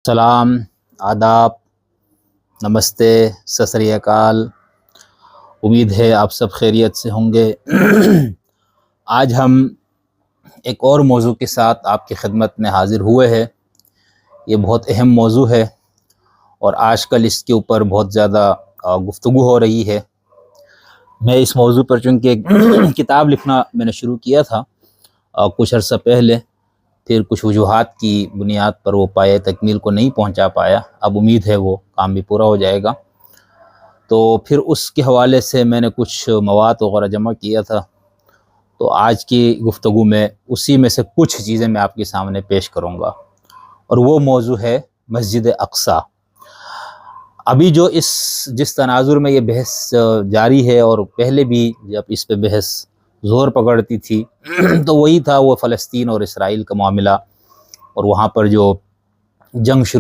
سلام، آداب، نمستے، ست سری اکال۔ امید ہے آپ سب خیریت سے ہوں گے۔ آج ہم ایک اور موضوع کے ساتھ آپ کی خدمت میں حاضر ہوئے ہیں۔ یہ بہت اہم موضوع ہے اور آج کل اس کے اوپر بہت زیادہ گفتگو ہو رہی ہے۔ میں اس موضوع پر چونکہ ایک کتاب لکھنا میں نے شروع کیا تھا کچھ عرصہ پہلے، پھر کچھ وجوہات کی بنیاد پر وہ پایہ تکمیل کو نہیں پہنچا پایا۔ اب امید ہے وہ کام بھی پورا ہو جائے گا۔ تو پھر اس کے حوالے سے میں نے کچھ مواد وغیرہ جمع کیا تھا، تو آج کی گفتگو میں اسی میں سے کچھ چیزیں میں آپ کے سامنے پیش کروں گا، اور وہ موضوع ہے مسجد اقصیٰ۔ ابھی جو جس تناظر میں یہ بحث جاری ہے، اور پہلے بھی جب اس پہ بحث زور پکڑتی تھی تو وہی تھا، وہ فلسطین اور اسرائیل کا معاملہ، اور وہاں پر جو جنگ شروع